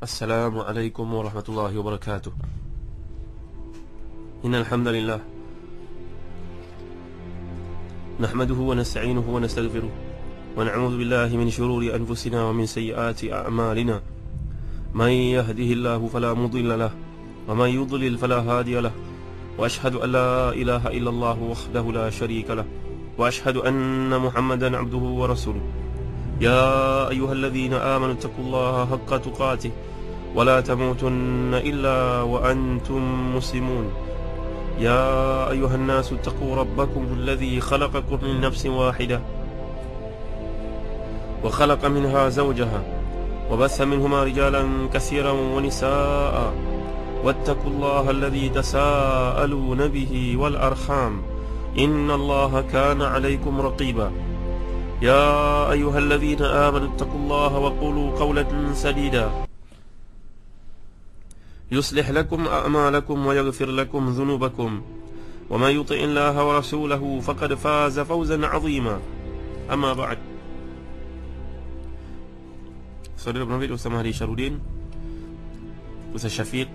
Assalamualaikum warahmatullahi wabarakatuh. Innal hamdalillah nahmaduhu wa nasta'inuhu wa nastaghfiruh wa na'udzu billahi min shururi anfusina wa min sayyiati a'malina. May yahdihillahu fala mudilla lahu wa may yudlil fala hadiya lahu. Wa ashhadu an la ilaha illallah wahdahu la syarika lahu wa ashhadu anna Muhammadan 'abduhu wa rasuluh. Ya ayyuhalladzina amanu taqullaha haqqa tuqatih wa la tamutunna illa wa antum muslimun. Ya ayyuhan nasu taqu rabbakum alladhi khalaqakum min nafsin wahidah wa khalaqa minha zawjaha wa bassa minhuma rijalan katsiran wa nisaa'a wattaqullaha alladhi tasaaluna bihi wal arham innallaha kana 'alaykum raqiba. Ya ayyuhalladzina amanu taqullaha wa qulu qawlan sadida يصلح لكم أعمالكم ويغفر لكم ذنوبكم ومن يطع الله ورسوله فقد فاز فوزا عظيما. أما بعد. Saudara penerbit Ustaz Mahdi Syarudin, Ustaz Syafiq,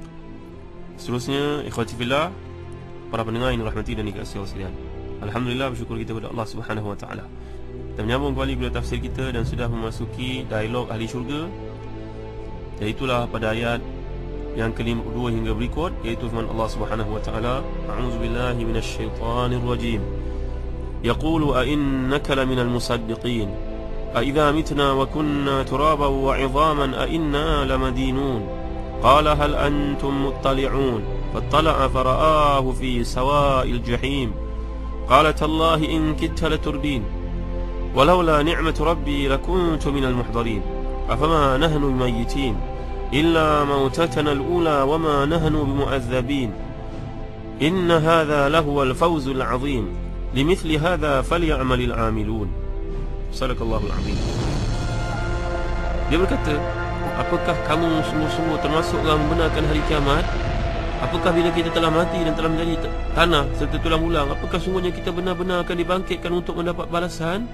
seterusnya ikhwati fillah, para pendengar yang dirahmati dan dikasihi Allah sekalian. Alhamdulillah, bersyukur kita kepada Allah Subhanahu wa taala. Kita menyambung kembali kepada tafsir kita dan sudah memasuki dialog ahli syurga, iaitulah pada ayat yang ke-52 hingga berikut, iaitu firman Allah Subhanahu wa taala, a'udzubillahi minasyaitonir rajim. Yaqulu a innaka laminal musaddiqin a idza mitna wa kunna turaban wa 'idhaman a inna lamadinun qala hal antum muttali'un fattala'a fara'ahu fi sawa'il jahim qala tallahi in kitta laturdin walaula ni'matu rabbi lakuntu minal muhdarin afama nahnu bimayyitin إلا موتتنا الأولى وما نحن بمؤذبين إن هذا لهو الفوز العظيم لمثل هذا فليعمل العاملون. صدق الله العظيم. Dia berkata, apakah kamu sungguh-sungguh termasuk yang membenarkan hari kiamat? Apakah bila kita telah mati dan telah menjadi tanah serta tulang belulang, apakah sungguhnya kita benar-benar akan dibangkitkan untuk mendapat balasan?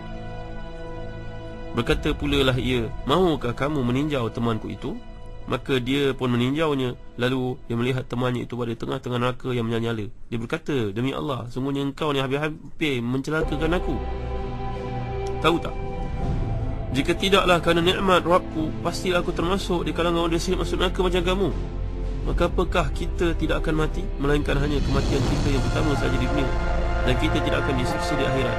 Berkata pula lah ia, mahukah kamu meninjau temanku itu? Maka dia pun meninjaunya. Lalu dia melihat temannya itu pada tengah-tengah neraka yang menyala-nyala. Dia berkata, demi Allah, sungguhnya engkau ni hampir-hampir mencelakakan aku. Tahu tak, jika tidaklah kerana nikmat Rabbku, pastilah aku termasuk di kalangan orang yang masuk neraka macam kamu. Maka apakah kita tidak akan mati, melainkan hanya kematian kita yang pertama saja di dunia, dan kita tidak akan disiksa di akhirat.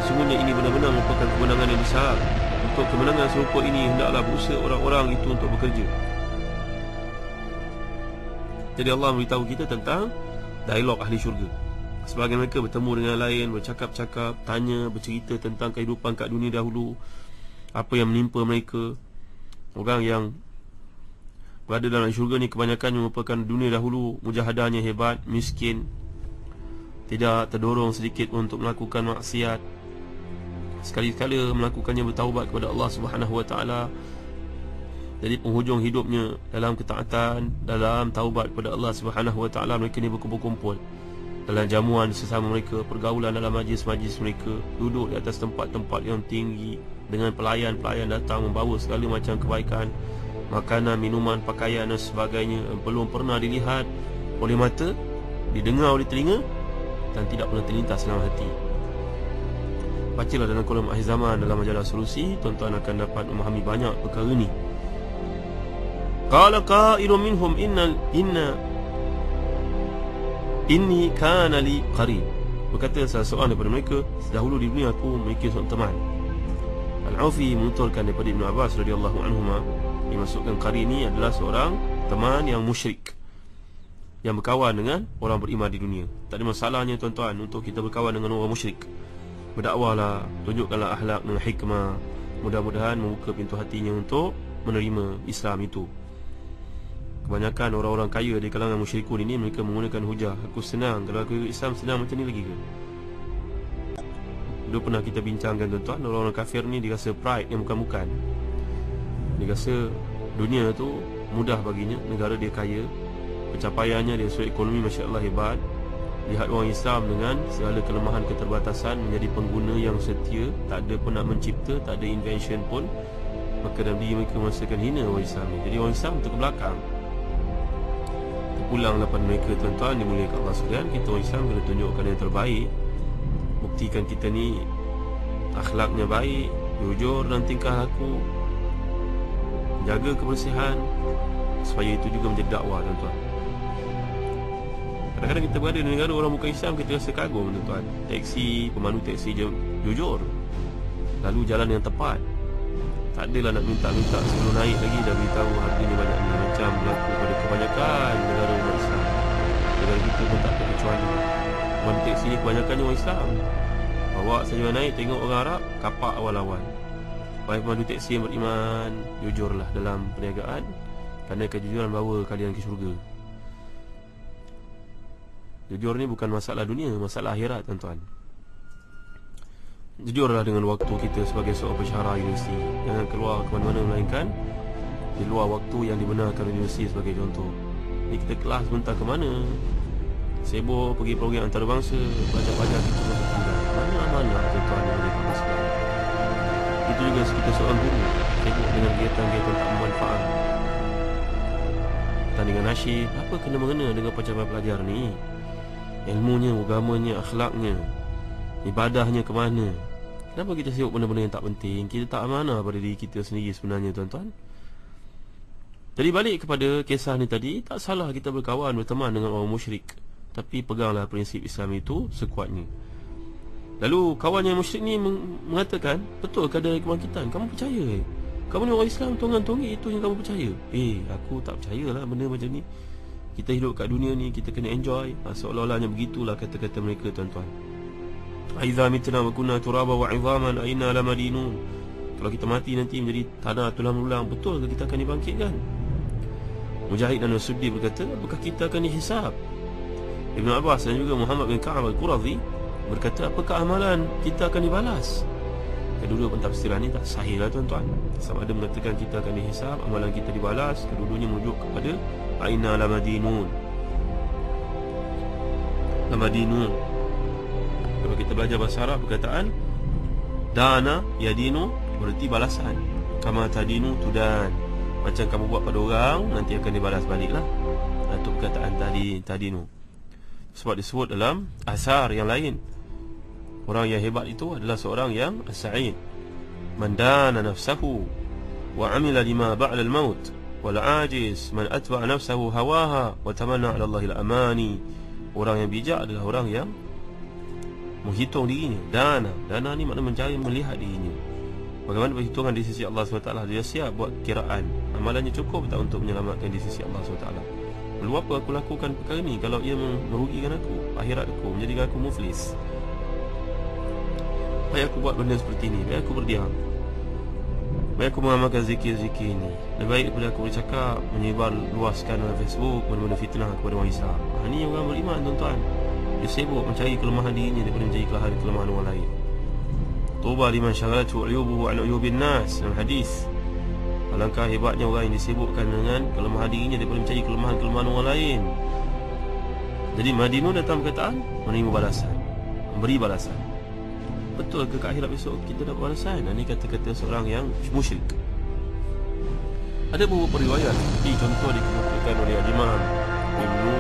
Sungguhnya ini benar-benar merupakan kemenangan yang besar. Untuk kemenangan serupa ini, hendaklah berusaha orang-orang itu untuk bekerja. Jadi Allah memberitahu kita tentang dialog ahli syurga. Sebahagian mereka bertemu dengan lain, bercakap-cakap, tanya, bercerita tentang kehidupan kat dunia dahulu, apa yang menimpa mereka. Orang yang berada dalam syurga ni kebanyakannya merupakan dunia dahulu mujahadahnya hebat, miskin, tidak terdorong sedikit untuk melakukan maksiat, sekali-sekala melakukannya bertaubat kepada Allah Subhanahu wa taala. Jadi penghujung hidupnya dalam ketaatan, dalam taubat kepada Allah Subhanahu wa taala, mereka ni berkumpul-kumpul dalam jamuan sesama mereka, pergaulan dalam majlis-majlis mereka, duduk di atas tempat-tempat yang tinggi dengan pelayan-pelayan datang membawa segala macam kebaikan, makanan, minuman, pakaian dan sebagainya, belum pernah dilihat oleh mata, didengar oleh telinga dan tidak pernah terlintas dalam hati. Bacalah dalam kolom akhir zaman dalam majalah Solusi, tuan-tuan akan dapat memahami banyak perkara ni. Qala qailun minhum inni kana li qarin. Berkata salah seorang daripada mereka, dahulu di dunia aku memiliki seorang teman. Al-Aufi menuturkan daripada Ibn Abbas radhiyallahu anhuma, dimasukkan qarin ini adalah seorang teman yang musyrik, yang berkawan dengan orang beriman di dunia. Tak ada masalahnya tuan-tuan untuk kita berkawan dengan orang musyrik. Berdakwahlah, tunjukkanlah akhlak dan hikmah. Mudah-mudahan membuka pintu hatinya untuk menerima Islam itu. Kebanyakan orang-orang kaya di kalangan musyrikun ini, mereka menggunakan hujah, aku senang, kalau aku Islam senang macam ni lagi ke? Dulu pernah kita bincangkan tuan-tuan, orang-orang kafir ni dia rasa pride yang bukan-bukan. Dia rasa dunia tu mudah baginya, negara dia kaya, pencapaiannya dia suri ekonomi masya-Allah hebat. Lihat orang Islam dengan segala kelemahan keterbatasan menjadi pengguna yang setia, tak ada pun nak mencipta, tak ada invention pun, maka dalam diri mereka merasakan hina orang Islam ni. Jadi orang Islam ke belakang. Terpulanglah pada mereka tuan-tuan dimuliakan Allah sekalian. Kita orang Islam kena tunjukkan yang terbaik, buktikan kita ni akhlaknya baik, jujur dan tingkah laku, jaga kebersihan, supaya itu juga menjadi dakwah tuan-tuan. Kadang-kadang kita berada di negara orang bukan Islam, kita rasa kagum tuan-tuan. Teksi, pemandu teksi je jujur, lalu jalan yang tepat. Tak adalah nak minta-minta sebelum naik lagi dah beritahu harga ni banyak ni. Macam berlaku pada kebanyakan negara umat Islam. Negara kita pun tak terkecuali. Pemandu teksi ni kebanyakannya orang Islam. Bawa saja naik, tengok orang Arab, kapak awal-awal. Wahai pemandu teksi yang beriman, jujurlah dalam perniagaan, kerana kejujuran bawa kalian ke syurga. Jujur ni bukan masalah dunia, masalah akhirat tuan-tuan. Jujurlah dengan waktu kita sebagai seorang pensyarah universiti. Jangan keluar ke mana-mana melainkan di luar waktu yang dibenarkan universiti sebagai contoh. Ni kita kelas sebentar ke mana, sibuk pergi program antarabangsa, belajar-belajar kita masuk tinggal. Mana-mana tuan-tuan yang ada kelas sekolah. Itu juga kita seorang guru, sibuk dengan kegiatan-kegiatan tak bermanfaat. Tandingan nasyid, apa kena-mengena dengan pencapaian pelajar ni? Ilmunya, agamanya, akhlaknya, ibadahnya ke mana? Kenapa kita sibuk benda-benda yang tak penting? Kita tak amanah pada diri kita sendiri sebenarnya tuan-tuan. Jadi balik kepada kisah ni tadi, tak salah kita berkawan, berteman dengan orang musyrik, tapi peganglah prinsip Islam itu sekuatnya. Lalu kawan yang musyrik ni mengatakan, betul kadar kebangkitan, kamu percaya kamu ni orang Islam, tonggang-tonggik itu yang kamu percaya? Aku tak percayalah benda macam ni. Kita hidup kat dunia ni, kita kena enjoy. Seolah-olahnya begitulah kata-kata mereka tuan-tuan. Aiza mitna wa kunna turaba wa 'idhaman aina lamadinun. Kalau kita mati nanti menjadi tanah tulang belulang, betul ke kita akan dibangkitkan? Mujahid dan Suddi berkata, apakah kita akan dihisab? Ibn Abbas dan juga Muhammad bin Ka'ab al-Quradhi berkata, apakah amalan kita akan dibalas? Kedua-dua pentafsiran ni tak sahih lah tuan-tuan. Sama ada mengatakan kita akan dihisab, amalan kita dibalas, kedua-duanya merujuk kepada aina lamadinun. Lamadinun, kalau kita belajar bahasa Arab, perkataan dana yadinu berarti balasan. Kama tadinu tudan, macam kamu buat pada orang, nanti akan dibalas balik lah. Itu perkataan tadinu. Sebab disebut dalam asar yang lain, orang yang hebat itu adalah seorang yang as-sa'id, man dana nafsahu wa amila lima ba'da al-maut, wal ajiz man atba'a nafsahu hawaha wa tamanna 'ala Allahil amani. Orang yang bijak adalah orang yang menghitung dirinya. Dana ni makna mencari, melihat dirinya, bagaimana perhitungan di sisi Allah SWT. Dia siap buat kiraan, amalannya cukup tak untuk menyelamatkan di sisi Allah SWT. Lalu apa aku lakukan perkara ni kalau ia merugikan aku, akhirat aku, menjadikan aku muflis? Baik aku buat benda seperti ni, baik aku berdiam, baik aku mengamalkan zikir-zikir ni. Lebih baik daripada aku bercakap, menyebar luaskan dalam Facebook benda-benda fitnah kepada orang Islam. Ini orang beriman tuan-tuan. Dia sibuk mencari kelemahan dirinya daripada mencari kelemahan orang lain. Tuba liman syaghalatu uyubuhu an uyubin nas, dalam hadis. Alangkah hebatnya orang yang disibukkan dengan kelemahan dirinya daripada mencari kelemahan-kelemahan orang lain. Jadi Madinun datang perkataan menerima balasan, memberi balasan. Betul ke akhirat besok kita dapat balasan? Ini kata-kata seorang yang musyrik. Ada beberapa riwayat, seperti contoh dikemukakan oleh Imam Ibnu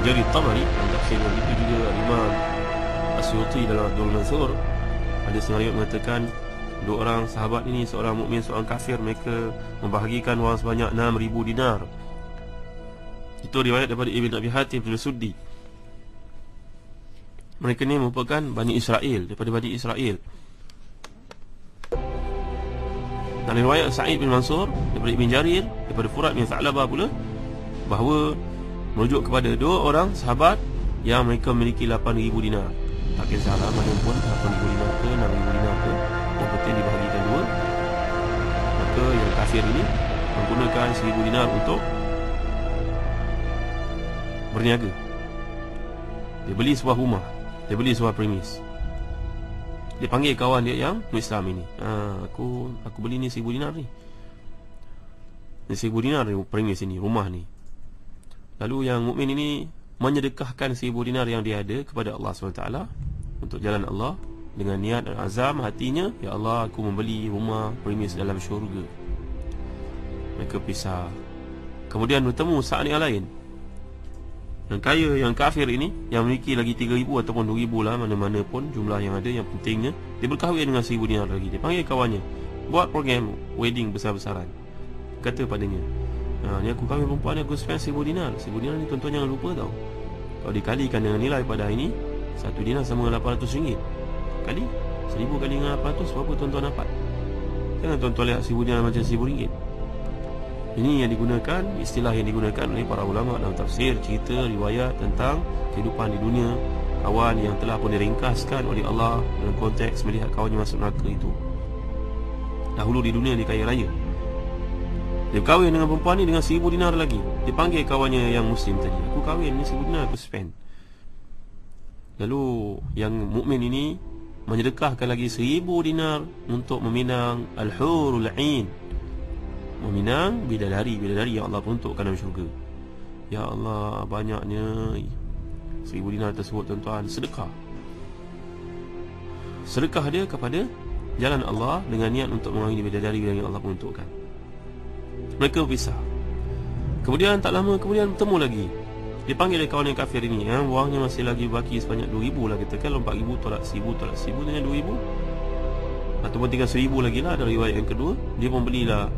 Jarir Tabari dalam tafsirnya, itu juga Imam Asyuti dalam Abdul Mansur. Ada seorang riwayat mengatakan dua orang sahabat ini, seorang mukmin, seorang kafir, mereka membahagikan wang sebanyak 6,000 dinar. Itu riwayat daripada Ibn Abi Hatim Al-Suddi. Mereka ni merupakan Bani Israel, daripada Bani Israel. Dan riwayat Sa'id bin Mansur daripada Ibn Jarir, daripada Furat bin Tha'labah pula, bahawa merujuk kepada dua orang sahabat yang mereka memiliki 8,000 dinar. Tak kisahlah mana pun, 8,000 dinar ke 6,000 dinar ke, yang penting dibahagikan dua. Maka yang kafir ini menggunakan 1,000 dinar untuk berniaga. Dia beli sebuah rumah, dia beli sebuah premis. Dia panggil kawan dia yang Islam ini, aku beli ni 1,000 dinar ni. Ni 1,000 dinar ni premis ini, rumah ni. Lalu yang mukmin ini menyedekahkan 1,000 dinar yang dia ada kepada Allah SWT untuk jalan Allah. dengan niat dan azam hatinya, ya Allah, aku membeli rumah premis dalam syurga. Mereka pisah. Kemudian bertemu saat yang lain. Yang kaya, yang kafir ini, yang memiliki lagi 3,000 ataupun 2,000 lah, mana-mana pun jumlah yang ada. Yang pentingnya dia berkahwin dengan 1,000 dinar lagi. Dia panggil kawannya, buat program wedding besar-besaran. Kata padanya, ni aku kahwin perempuan ni, aku spend 1,000 dinar. 1,000 dinar ni tuan-tuan jangan lupa tau, kalau dikalikan dengan nilai pada hari ni, 1 dinar sama dengan RM800. Kali 1,000 kali dengan 800, berapa tuan-tuan dapat? Jangan tuan-tuan lihat 1,000 dinar macam RM1,000. Ini yang digunakan, istilah yang digunakan oleh para ulama dalam tafsir, cerita, riwayat tentang kehidupan di dunia kawan yang telah pun diringkaskan oleh Allah dalam konteks melihat kawannya masuk neraka itu. Dahulu di dunia dia kaya raya, dia kahwin dengan perempuan ni dengan 1,000 dinar lagi. Dia panggil kawannya yang muslim tadi, aku kahwin ni 1,000 dinar aku spend. Lalu yang mukmin ini menyedekahkan lagi 1,000 dinar untuk meminang al-hurul ain, meminang bidadari yang Allah peruntukkan dalam syurga. Ya Allah, banyaknya 1,000 dinar tersebut tuan-tuan, sedekah. Sedekah dia kepada jalan Allah dengan niat untuk mengawini bidadari yang Allah peruntukkan. Mereka berpisah. Kemudian tak lama kemudian bertemu lagi. Dipanggil oleh kawan yang kafir ini, wangnya masih lagi baki sebanyak 2,000 lah. Kita kan 4,000 tolak 1,000, tolak 1,000 dengan 2,000, ataupun tinggal 1,000 lagi lah. Ada riwayat yang kedua, dia membelilah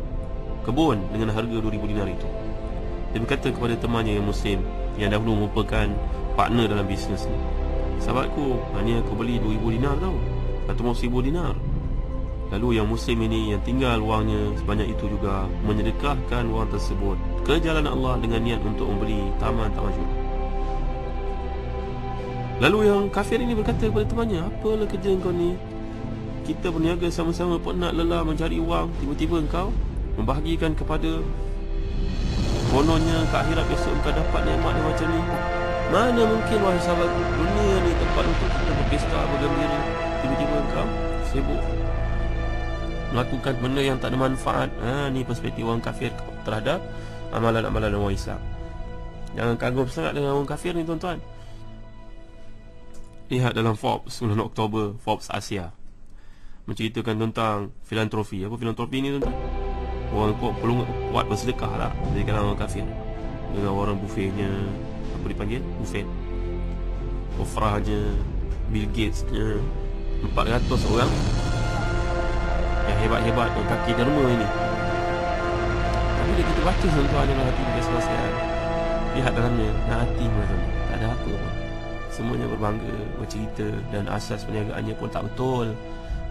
kebun dengan harga 2,000 dinar itu. Dia berkata kepada temannya yang muslim, yang dahulu merupakan partner dalam bisnes ni, sahabatku, ni aku beli 2,000 dinar tau, ataupun 1,000 dinar. Lalu yang muslim ini yang tinggal wangnya sebanyak itu juga menyedekahkan wang tersebut ke jalan Allah dengan niat untuk membeli taman-taman syurga. Lalu yang kafir ini berkata kepada temannya, apalah kerja kau ni, kita berniaga sama-sama, penat lelah mencari wang, tiba-tiba engkau membahagikan kepada kononnya ke akhirat besok engkau dapat nikmat yang macam ni. Mana mungkin wahai sahabatku, dunia ni tempat untuk kita berpesta, bergembira, tiba-tiba engkau sibuk melakukan benda yang tak ada manfaat. Ni perspektif orang kafir terhadap amalan-amalan orang Islam. Jangan kagum sangat dengan orang kafir ni tuan-tuan. Lihat dalam Forbes 9 Oktober, Forbes Asia menceritakan tentang filantropi. Apa filantropi ni tuan-tuan? Orang perlu buat bersedekah lah dari kalangan orang kafir. Dengan orang buffetnya, apa dipanggil? Buffet Ofrahnya, Bill Gatesnya, 400 orang yang hebat-hebat, yang kaki derma ini. Tapi bila kita baca tuan-tuan dalam hati kita selesai, lihat dalamnya, hati macam tak ada apa pun. Semuanya berbangga, bercerita, dan asas perniagaannya pun tak betul.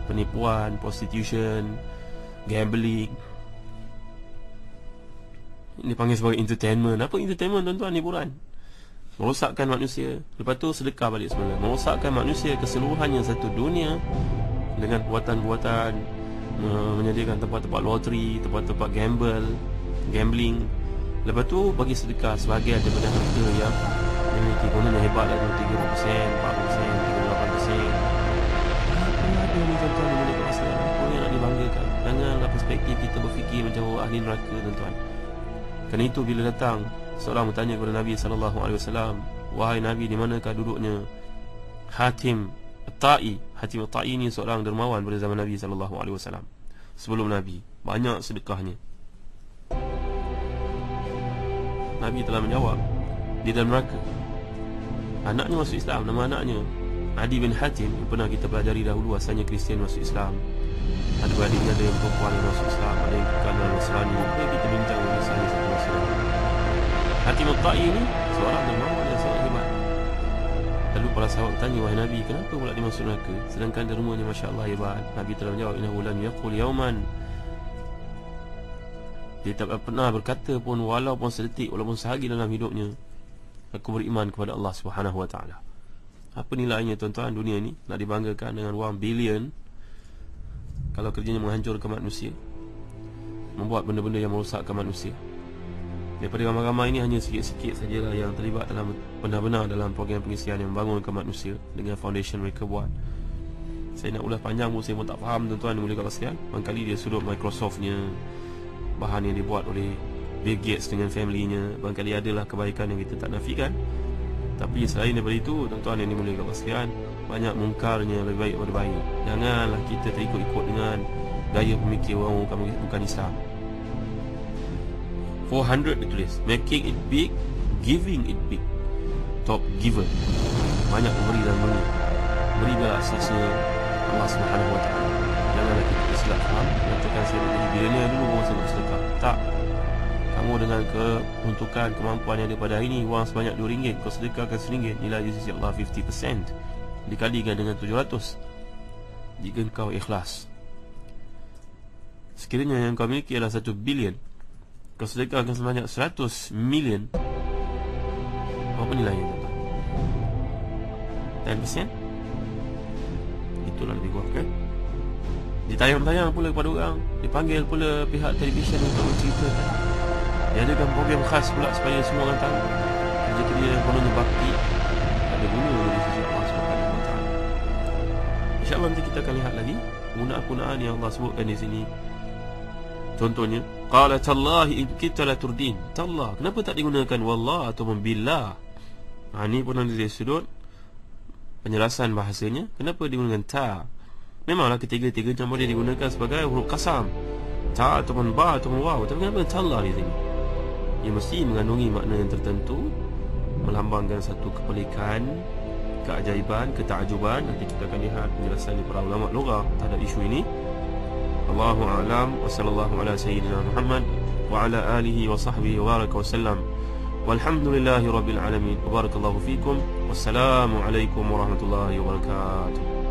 Penipuan, prostitution, gambling. Ini panggil sebagai entertainment. Apa entertainment tuan-tuan? Hiburan. Merosakkan manusia. Lepas tu sedekah balik semula. Merosakkan manusia keseluruhannya satu dunia dengan buatan-buatan, menyediakan tempat-tempat loteri, tempat-tempat gambling. Lepas tu bagi sedekah sebahagian daripada harta yang memiliki konon yang hebat lah, 30%, 40%, 38%. Apa ada ni tuan-tuan di mulut Islam? Apa yang nak dibanggakan? Janganlah perspektif kita berfikir macam ahli neraka tuan-tuan. Kerana itu bila datang seorang bertanya kepada Nabi SAW, wahai Nabi, di manakah duduknya Hatim At-Ta'i? Hatim At-Ta'i ni seorang dermawan pada zaman Nabi SAW. Sebelum Nabi, banyak sedekahnya. Nabi telah menjawab, dia dalam neraka. Anaknya masuk Islam, nama anaknya Adi bin Hatim, yang pernah kita pelajari dahulu, asalnya Kristian masuk Islam. Ada beradiknya, ada yang perempuan yang masuk Islam, ada yang kanan Nasrani. Kita bincang misalnya satu masa lalu. Hatim At-Ta'i ini seorang dermawan yang sangat hebat. Lalu para sahabat bertanya, wahai Nabi, kenapa pula dia masuk neraka sedangkan dermanya Masya Allah hebat? Nabi telah menjawab, innahu lam yaqul yauman, dia tak pernah berkata pun walaupun sedetik, walaupun sehari dalam hidupnya, aku beriman kepada Allah Subhanahu Wa Taala. Apa nilainya tuan-tuan dunia ni? Nak dibanggakan dengan wang bilion, kalau kerjanya menghancurkan manusia, membuat benda-benda yang merosakkan manusia. Daripada ramai-ramai ini hanya sikit-sikit sajalah yang terlibat dalam benar-benar dalam program pengisian yang membangunkan manusia dengan foundation mereka buat. Saya nak ulas panjang pun saya pun tak faham tuan-tuan boleh kalau sekalian. Barangkali dia sudut Microsoftnya, bahan yang dibuat oleh Bill Gates dengan family-nya, barangkali adalah kebaikan yang kita tak nafikan. Tapi selain daripada itu tuan-tuan yang dimulai kat sekalian, banyak mungkarnya lebih baik pada baik. Janganlah kita terikut-ikut dengan gaya pemikir orang bukan Islam. 400 ditulis, making it big, giving it big. Top giver, banyak memberi dan memberi. Berilah asasnya Allah Subhanahu Wa Taala. Janganlah kita tersilap faham mengatakan saya menjadi bilioner dulu baru saya bersedekah. Tak. Kamu dengan keuntukan kemampuan yang ada pada hari ini, wang sebanyak RM2, kau sedekahkan RM1, nilai di sisi Allah 50%, dikalikan dengan 700 jika kau ikhlas. Sekiranya yang kau miliki adalah 1 bilion, kau sedekahkan sebanyak 100 million, apa nilainya tuan? 10%? Itulah lebih kurang kan? Ditayang-tayang pula kepada orang, dipanggil pula pihak televisyen untuk menceritakan. Dia adakan program khas pula supaya semua orang tahu jika dia kononnya bakti ada guna dari sisi Allah Subhanahu Wa Taala. InsyaAllah nanti kita akan lihat lagi penggunaan yang Allah sebutkan di sini. Contohnya, qala tallahi in kita la turdin. Tallah, kenapa tak digunakan wallah ataupun billah? Ini pun ada dari sudut penjelasan bahasanya. Kenapa digunakan ta? Memanglah ketiga-tiga boleh digunakan sebagai huruf qasam, ta ataupun ba ataupun waw. Tapi kenapa tallah di sini? Ia mesti mengandungi makna yang tertentu, melambangkan satu kepelikan, keajaiban, ketakjuban. Nanti kita akan lihat penjelasan dari para ulama lughah terhadap isu ini. Allahu a'lam wa sallallahu ala sayyidina Muhammad wa ala alihi wa sahbihi wa baraka wa sallam. Walhamdulillahi rabbil alamin. Barakallahu fikum. Wassalamu alaikum warahmatullahi wabarakatuh.